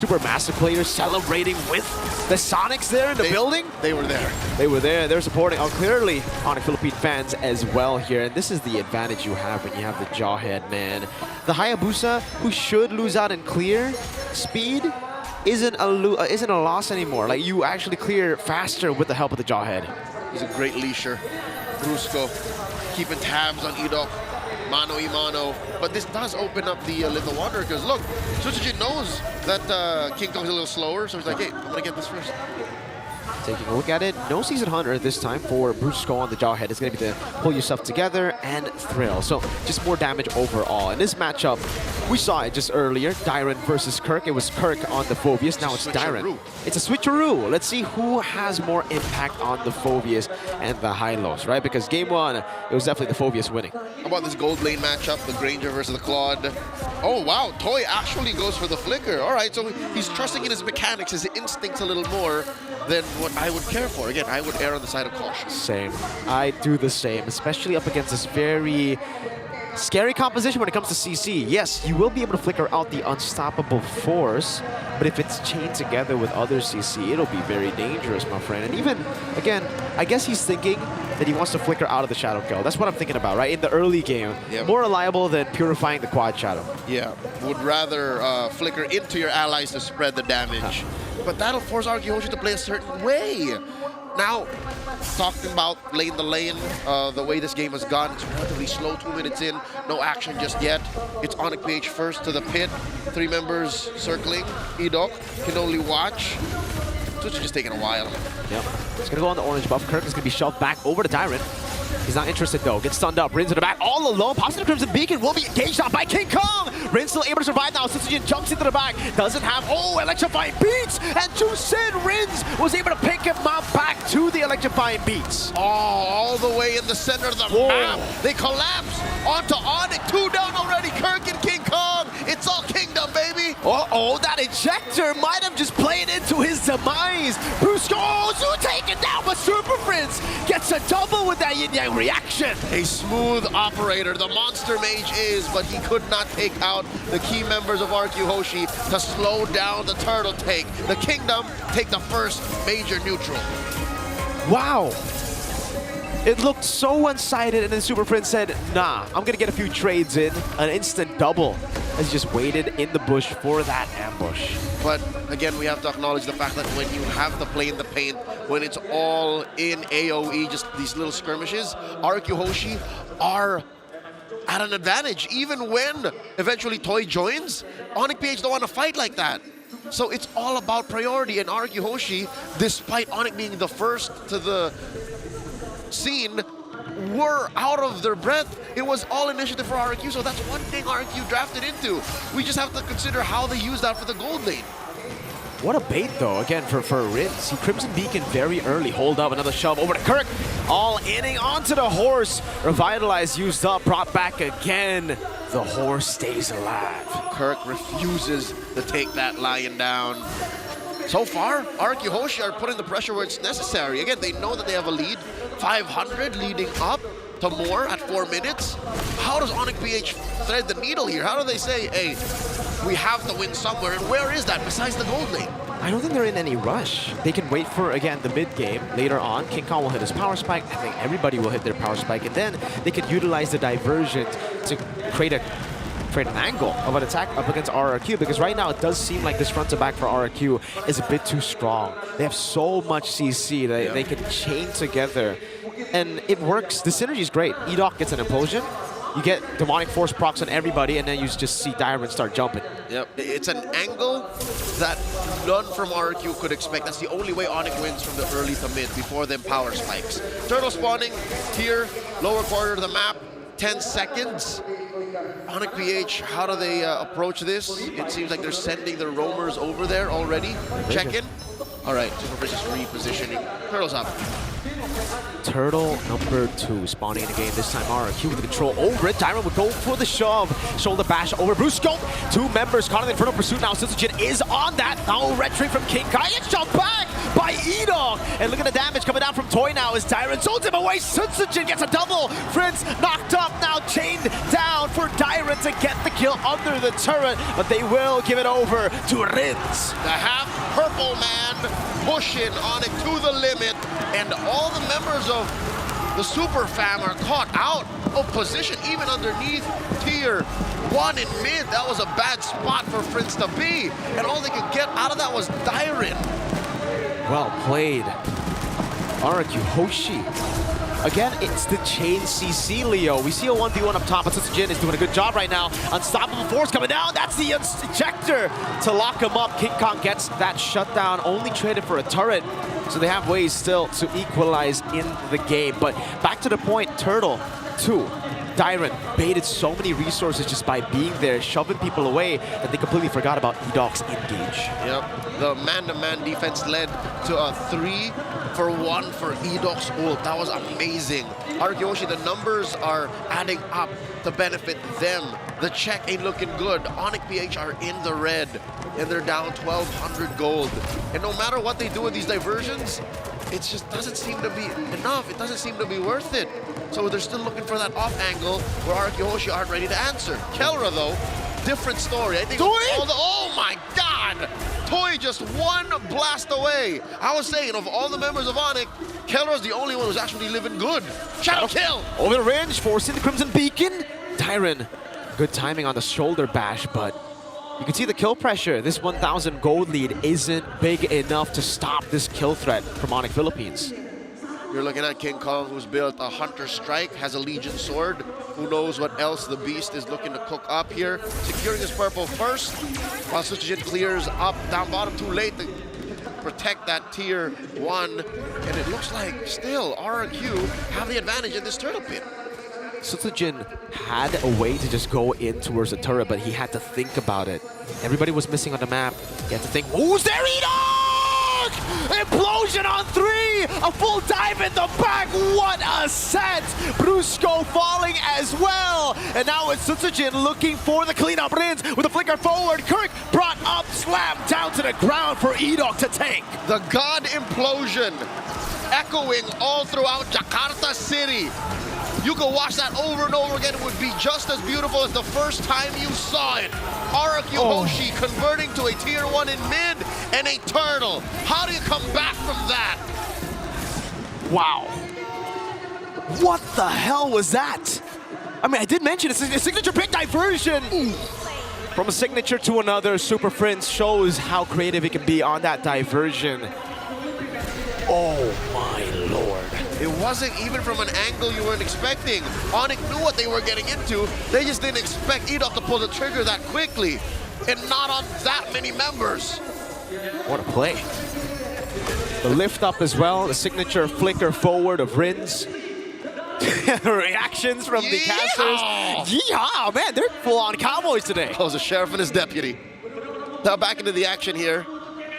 Supermassive players celebrating with the Sonics there in the building. They were there. They were there. They're supporting clearly Onic Philippine fans as well here. And this is the advantage you have when you have the Jawhead, man. The Hayabusa, who should lose out in clear speed, isn't a loss anymore. Like, you actually clear faster with the help of the Jawhead. He's a great leasher. Brusco keeping tabs on Edok. Mano y mano. But this does open up the Little Wanderer, because look, Tsutsujin knows that King Kong's a little slower, so he's like, hey, I'm going to get this first. Taking a look at it, no Season Hunter this time for Brusco on the Jawhead. It's going to be the pull yourself together and thrill. So just more damage overall. In this matchup, we saw it just earlier, Dyron versus Kirk. It was Kirk on the Phoveus, now it's Dyron. It's a switcheroo. Let's see who has more impact on the Phoveus and the Hylos, right? Because game one, it was definitely the Phoveus winning. How about this gold lane matchup, the Granger versus the Claude? Oh, wow, Toy actually goes for the flicker. All right, so he's trusting in his mechanics, his instincts a little more than what I would care for. Again, I would err on the side of caution. Same. I do the same, especially up against this very scary composition when it comes to CC. Yes, you will be able to flicker out the unstoppable force, but if it's chained together with other CC, it'll be very dangerous, my friend. And even, again, I guess he's thinking that he wants to flicker out of the Shadow Kill. That's what I'm thinking about, right? In the early game, more reliable than purifying the Quad Shadow. Yeah, would rather flicker into your allies to spread the damage. But that'll force Hoshi to play a certain way. Now, talking about lane the lane, the way this game has gone, it's relatively slow, 2 minutes in, no action just yet. It's Onic PH first to the pit, 3 members circling. Edok can only watch. So it's just taking a while. Yep. It's gonna go on the orange buff. Kirk is gonna be shoved back over to Dyron. He's not interested though. Gets stunned up. Rin's in the back all alone. Pops in the Crimson Beacon. Will be engaged on by King Kong. Rin's still able to survive now. Tsutsujin jumps into the back. Doesn't have. Oh, electrifying beats. And to Sin, Rin's was able to pick him up back to the electrifying beats. Oh, all the way in the center of the map. They collapse onto Onic. 2 down already. Kirk and King Kong. It's all kingdom, baby. Uh-oh, that ejector might have just played into his demise. Brusco taken down, but Super Prince gets a double with that yin-yang reaction. A smooth operator, the monster mage is, but he could not take out the key members of Hoshi to slow down the turtle take. The kingdom take the first major neutral. Wow. It looked so one-sided, and then Super Prince said, nah, I'm gonna get a few trades in. An instant double as he just waited in the bush for that ambush. But again, we have to acknowledge the fact that when you have to play in the paint, when it's all in AoE, just these little skirmishes, Hoshi are at an advantage. Even when eventually Toy joins, Onic PH don't want to fight like that. So it's all about priority, and Hoshi, despite Onic being the first to the scene, were out of their breath. It was all initiative for RQ, so that's one thing RQ drafted into. We just have to consider how they use that for the gold lane. What a bait, though, again, for Rin's. He Crimson Beacon very early. Hold up, another shove over to Kirk. All inning onto the horse. Revitalize used up, brought back again. The horse stays alive. Kirk refuses to take that lion down. So far, Hoshi are putting the pressure where it's necessary. Again, they know that they have a lead. 500 leading up to more at 4 minutes. How does Onic PH thread the needle here? How do they say, hey, we have to win somewhere, and where is that besides the gold lane? I don't think they're in any rush. They can wait for, again, the mid-game. Later on, King Kong will hit his power spike. I think everybody will hit their power spike, and then they could utilize the diversion to create an angle of an attack up against RRQ, because right now it does seem like this front to back for RRQ is a bit too strong. They have so much CC that they can chain together, and it works. The synergy is great. Edok gets an implosion. You get demonic force procs on everybody, and then you just see Dyron start jumping. Yep, it's an angle that none from RQ could expect. That's the only way Onic wins from the early to mid before them power spikes. Turtle spawning here, lower quarter of the map, 10 seconds. Onic PH, how do they approach this? It seems like they're sending their roamers over there already. Check in. All right, Super just repositioning. Turtle's up. Turtle number 2 spawning in the game this time. RRQ with the control over it. Dyron would go for the shove. Shoulder bash over Brusco. 2 members caught in the Inferno Pursuit now. Sutsujin is on that. Now retry from King Kai. It's jumped back by Edog. And look at the damage coming down from Toy now as Dyron holds him away. Sutsujin gets a double. Prince knocked up, now chained down for Dyron to get the kill under the turret. But they will give it over to Rins. The half-purple man pushing Onic to the limit. And all the members of the Super Fam are caught out of position, even underneath tier 1 in mid. That was a bad spot for Prince to be. And all they could get out of that was Dyron. Well played. RRQ Hoshi. Again, it's the chain CC, Leo. We see a 1v1 up top, but Sutsujin is doing a good job right now. Unstoppable force coming down. That's the ejector to lock him up. King Kong gets that shutdown, only traded for a turret. So they have ways still to equalize in the game. But back to the point, Turtle 2. Dyron baited so many resources just by being there, shoving people away, that they completely forgot about Edog's engage. Yep, the man-to-man defense led to a 3-for-1 for Edog's ult. That was amazing. Hoshi, the numbers are adding up to benefit them. The check ain't looking good. Onic PH are in the red, and they're down 1,200 gold. And no matter what they do with these diversions, it just doesn't seem to be enough. It doesn't seem to be worth it. So they're still looking for that off angle where Hoshi aren't ready to answer. Kelra, though, different story. I think Toy! Oh my God! Toy just one blast away. I was saying, of all the members of Onic, Kelra's the only one who's actually living good. Shadow kill! Over the range, forcing the Crimson Beacon. Dyron, good timing on the shoulder bash, but you can see the kill pressure. This 1,000 gold lead isn't big enough to stop this kill threat from Onic Philippines. You're looking at King Kong, who's built a Hunter Strike, has a Legion Sword. Who knows what else the Beast is looking to cook up here. Securing his purple first, while Sutsujin clears up down bottom too late to protect that tier 1. And it looks like still RRQ have the advantage in this turtle pit. Sutsujin had a way to just go in towards the turret, but he had to think about it. Everybody was missing on the map. He had to think, who's there, Edog? Implosion on 3! A full dive in the back! What a set! Brusco falling as well! And now it's Sutsujin looking for the cleanup. Rins with a flicker forward. Kirk brought up, slammed down to the ground for Edog to tank. The God Implosion echoing all throughout Jakarta City. You could watch that over and over again. It would be just as beautiful as the first time you saw it. RRQ Hoshi converting to a tier 1 in mid and a turtle. How do you come back from that? Wow. What the hell was that? I mean, I did mention it's a signature pick diversion. From a signature to another, Super Prince shows how creative it can be on that diversion. Oh my lord. It wasn't even from an angle you weren't expecting. Onic knew what they were getting into. They just didn't expect Edog to pull the trigger that quickly. And not on that many members. What a play. The lift up as well, the signature flicker forward of Rins. Reactions from the casters. Yeehaw, man, they're full-on Cowboys today. That was a sheriff and his deputy. Now back into the action here.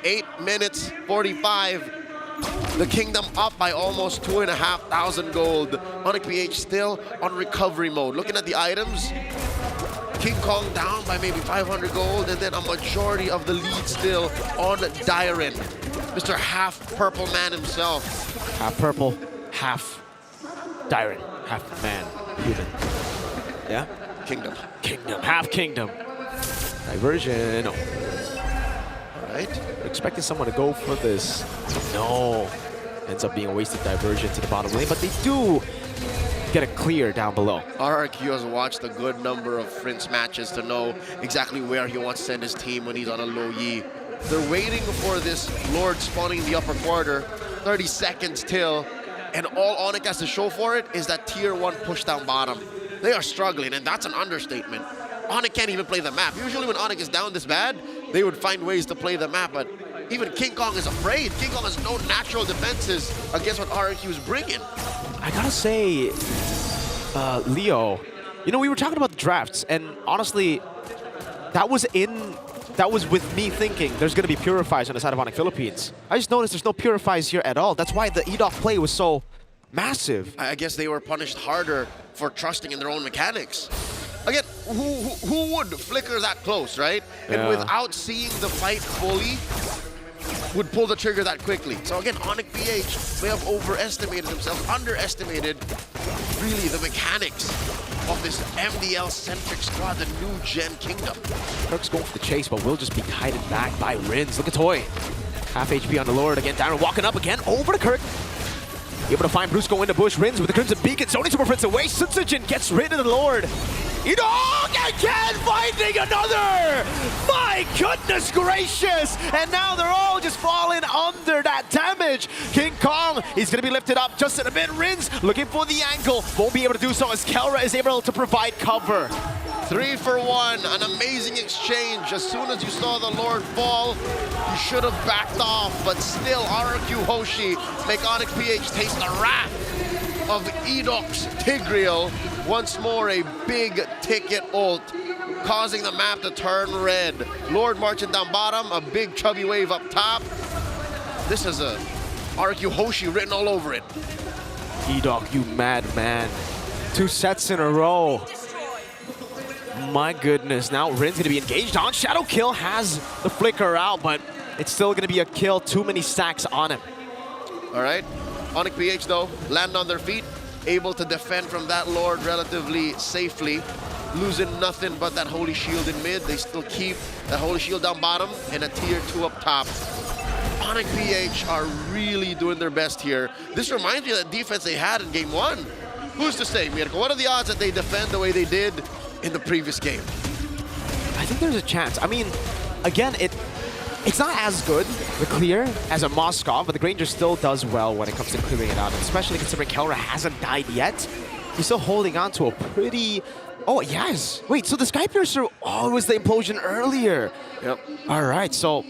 8 minutes 45. The Kingdom up by almost 2,500 gold. Onic PH still on recovery mode. Looking at the items, King Kong down by maybe 500 gold, and then a majority of the lead still on Dyron. Mr. Half Purple Man himself. Half purple, half Dyron, half man, human. Yeah? Kingdom. Kingdom, half kingdom. Diversion. All right. Expecting someone to go for this. No. Ends up being a wasted diversion to the bottom lane, but they do get a clear down below. RRQ has watched a good number of Prince matches to know exactly where he wants to send his team when he's on a low Yi. They're waiting for this Lord spawning in the upper quarter. 30 seconds till, and all Onic has to show for it is that tier 1 push down bottom. They are struggling, and that's an understatement. Onic can't even play the map. Usually when Onic is down this bad, they would find ways to play the map, but even King Kong is afraid. King Kong has no natural defenses against what RRQ is bringing. I gotta say, Leo, you know, we were talking about the drafts, and honestly, that was in that was with me thinking there's going to be purifiers on the side of Onic Philippines. I just noticed there's no purifiers here at all. That's why the EDOC play was so massive. I guess they were punished harder for trusting in their own mechanics. Again, who would flicker that close, right? And without seeing the fight fully, would pull the trigger that quickly. So again, Onic PH may have overestimated themselves, underestimated really the mechanics of this MDL-centric squad, the new gen kingdom. Kirk's going for the chase, but will just be guided back by Rins. Look at Toy. Half HP on the Lord again. Darren walking up again, over to Kirk. Able to find Brusco in the bush. Rins with the Crimson Beacon. Sony Super Prince away. Sutsujin gets rid of the Lord. EDOC again finding another! My goodness gracious! And now they're all just falling under that damage. King Kong, he's going to be lifted up just in a bit. Rins looking for the angle. Won't be able to do so as Kelra is able to provide cover. 3 for 1, an amazing exchange. As soon as you saw the Lord fall, you should have backed off, but still RQ Hoshi make Onic PH taste the wrath of EDOC's Tigreal. Once more a big ticket ult, causing the map to turn red. Lord marching down bottom, a big chubby wave up top. This is a RQ Hoshi written all over it. EDOC, you madman. 2 sets in a row. My goodness, now Rin's going to be engaged on. Shadow Kill has the flicker out, but it's still going to be a kill. Too many stacks on him. All right, Onic PH though, land on their feet, able to defend from that Lord relatively safely, losing nothing but that Holy Shield in mid. They still keep that Holy Shield down bottom and a tier 2 up top. Onic PH are really doing their best here. This reminds me of that defense they had in game 1. Who's to say, Mirko? What are the odds that they defend the way they did in the previous game? I think there's a chance. I mean, again, it's not as good, the clear, as a Moskov, but the Granger still does well when it comes to clearing it out, and especially considering Kelra hasn't died yet. He's still holding on to a pretty... Oh, yes. Wait, so the Skypiercer... Oh, it was the implosion earlier. Yep. All right, so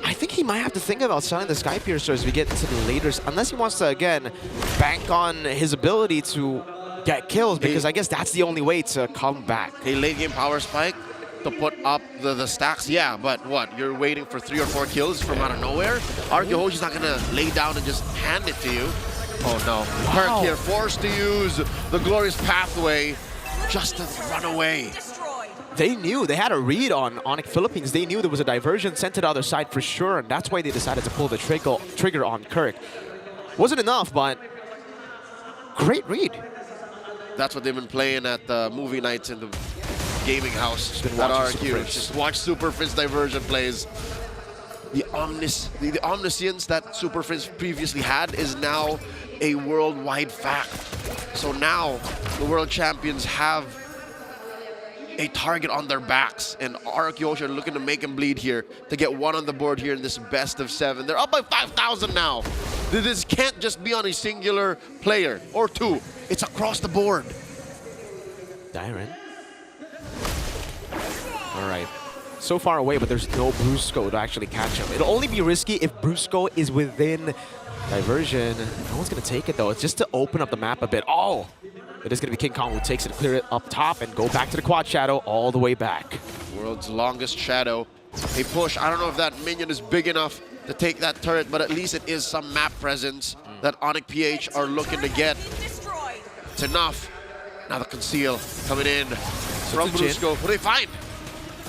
I think he might have to think about selling the Skypiercer as we get into the later... Unless he wants to, again, bank on his ability to get kills, because I guess that's the only way to come back. A late game power spike to put up the stacks, yeah, but what? You're waiting for 3 or 4 kills from out of nowhere? RQ Hoshi's not gonna lay down and just hand it to you. Oh no, Kirk here forced to use the glorious pathway just to run away. They knew, they had a read on Onic Philippines. They knew there was a diversion sent to the other side for sure, and that's why they decided to pull the trigger on Kirk. Wasn't enough, but great read. That's what they've been playing at the movie nights in the gaming house at RQ. Just watch Super Frizz diversion plays. The omniscience that Super Frizz previously had is now a worldwide fact. So now the world champions have a target on their backs, and RQ are looking to make them bleed here to get 1 on the board here in this best of 7. They're up by 5,000 now. This can't just be on a singular player or 2. It's across the board. Darren. All right. So far away, but there's no Brusco to actually catch him. It'll only be risky if Brusco is within diversion. No one's going to take it, though. It's just to open up the map a bit. Oh! It is going to be King Kong who takes it, clear it up top, and go back to the quad shadow all the way back. World's longest shadow. A push. I don't know if that minion is big enough to take that turret, but at least it is some map presence that Onic PH are looking to get. It's enough. Now the conceal coming in from Brusco. What do they find?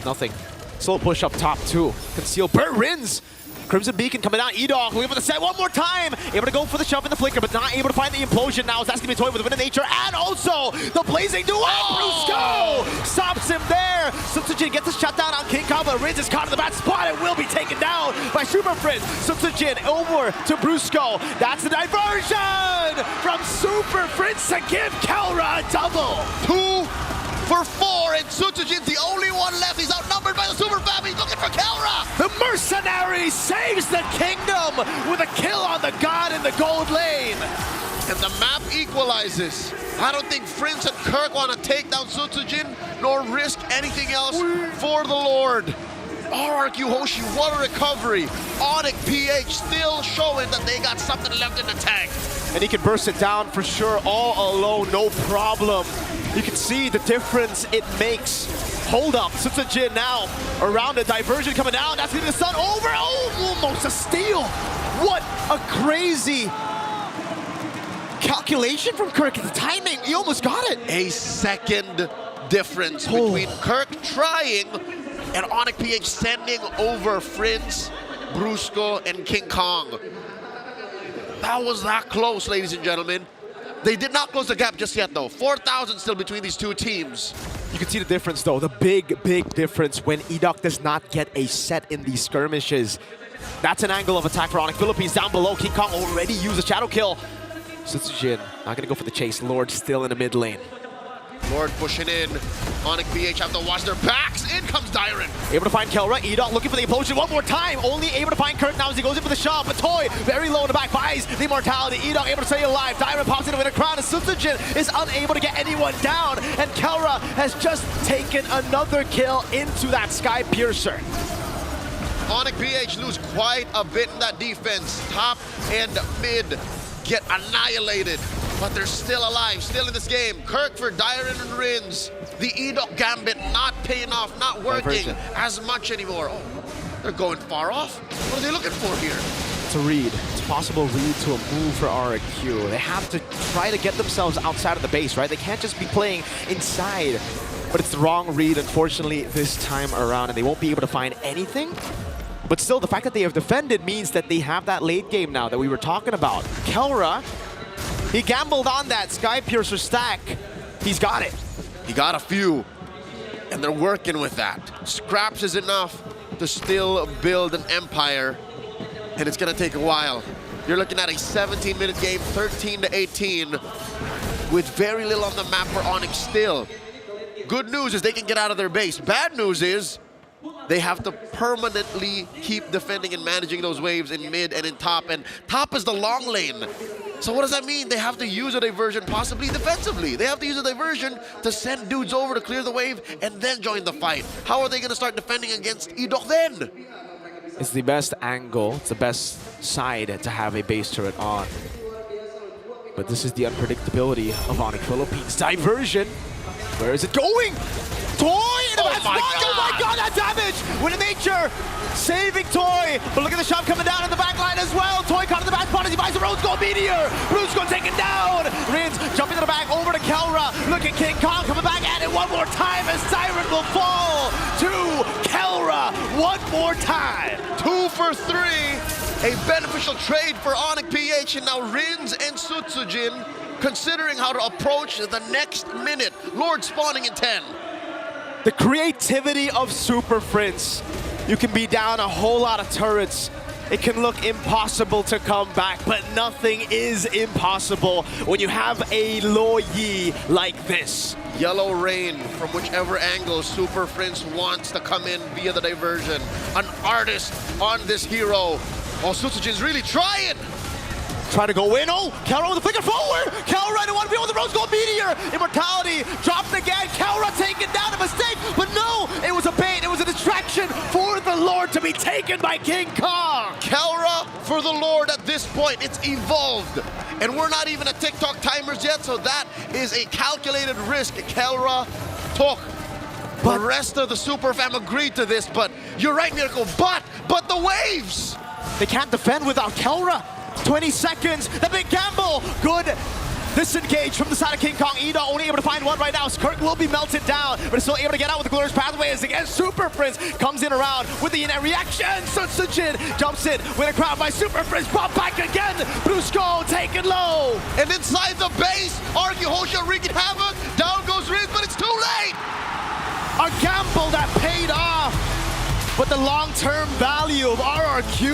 Nothing. Slow push up top too. Conceal. Burt Rins. Crimson Beacon coming out. EDOC looking for the set one more time. Able to go for the shove in the flicker, but not able to find the implosion now. It's asking me to toy with the Wind of Nature and also the Blazing Duel. Brusco stops him there. Sutsujin gets the shutdown on King Kong, but Rins is caught in the bad spot and will be taken down by Super Frizz. Sutsujin over to Brusco. That's the diversion from Super Frizz to give Kelra a double. 2 for 4, and Sutsujin's the only one left. He's outnumbered by the Super Fam. He's looking for Kelra. The Mercenary saves the kingdom with a kill on the god in the gold lane. And the map equalizes. I don't think Frizz and Kirk want to take down Sutsujin nor risk anything else for the Lord. RQ Hoshi, what a recovery. Onic PH still showing that they got something left in the tank. And he can burst it down for sure, all alone, no problem. You can see the difference it makes Hold up, Sutsujin now around the diversion coming down. That's hitting the sun over. Oh, almost a steal. What a crazy calculation from Kirk. The timing, he almost got it. A second difference between Kirk trying and Onic PH sending over Prince, Brusco, and King Kong. That was that close, ladies and gentlemen. They did not close the gap just yet, though. 4,000 still between these two teams. You can see the difference, though. The big, big difference when Edok does not get a set in these skirmishes. That's an angle of attack for Onic Philippines. Down below, King Kong already used a shadow kill. Sutsujin not going to go for the chase. Lord still in the mid lane. Lord pushing in. Onic PH have to watch their backs. In comes Dyron. Able to find Kelra. Edok looking for the implosion one more time. Only able to find Kirk now as he goes in for the shot. But Toy very low in the back buys the immortality. Edok able to stay alive. Dyron pops in with a crown. And Sutsujin is unable to get anyone down. And Kelra has just taken another kill into that Sky Piercer. Onic PH lose quite a bit in that defense. Top and mid get annihilated. But they're still alive, still in this game. Kirk for Dyron and Rins. The Edok Gambit not paying off, not working as much anymore. Oh, they're going far off. What are they looking for here? It's a read. It's a possible read to a move for RQ. They have to try to get themselves outside of the base, right? They can't just be playing inside. But it's the wrong read, unfortunately, this time around, and they won't be able to find anything. But still, the fact that they have defended means that they have that late game now that we were talking about. Kelra, he gambled on that Sky Piercer stack. He's got it. He got a few, and they're working with that. Scraps is enough to still build an empire, and it's gonna take a while. You're looking at a 17-minute game, 13-18, with very little on the map for Onic still. Good news is they can get out of their base. Bad news is they have to permanently keep defending and managing those waves in mid and in top, and top is the long lane. So what does that mean? They have to use a diversion, possibly defensively. They have to use a diversion to send dudes over to clear the wave and then join the fight. How are they going to start defending against Edok then? It's the best angle, it's the best side to have a base turret on. But this is the unpredictability of Onic Philippines. Diversion. Where is it going? Toy! Oh my God, that damage! Winning Nature saving Toy. But look at the shot coming down in the back line as well. Toy caught in the back spot as he buys the Rose Gold Meteor. Brusco taken down. Rins jumping to the back over to Kelra. Look at King Kong coming back at it one more time as Siren will fall to Kelra one more time. 2 for 3. A beneficial trade for Onic PH, and now Rins and Sutsujin considering how to approach the next minute. Lord spawning in 10. The creativity of Super Prince. You can be down a whole lot of turrets. It can look impossible to come back, but nothing is impossible when you have a Lo Yi like this. Yellow rain from whichever angle Super Prince wants to come in via the diversion. An artist on this hero. Oh, Sutsujin's really trying. Try to go in. Oh, Kelra with the flicker forward. Kelra in 1v1 with the Rose Gold Meteor. Immortality dropped again. Kelra taken down, a mistake. But no, it was a bait. It was a distraction for the Lord to be taken by King Kong. Kelra for the Lord at this point. It's evolved. And we're not even at TikTok timers yet, so that is a calculated risk Kelra took. The rest of the Super Fam agreed to this, but you're right, Miracle. But the waves. They can't defend without Kelra. 20 seconds, the big gamble. Good disengage from the side of King Kong. Edok only able to find one right now. Kirk will be melted down, but is still able to get out with the glorious pathway as again Super Prince comes in around with the reaction. Sutsujin jumps in with a crowd by Super Prince. Brought back again. Brusco taken low. And inside the base, RQ Hoshi wreaking havoc. Down goes Riz, but it's too late. A gamble that paid off, but the long-term value of RRQ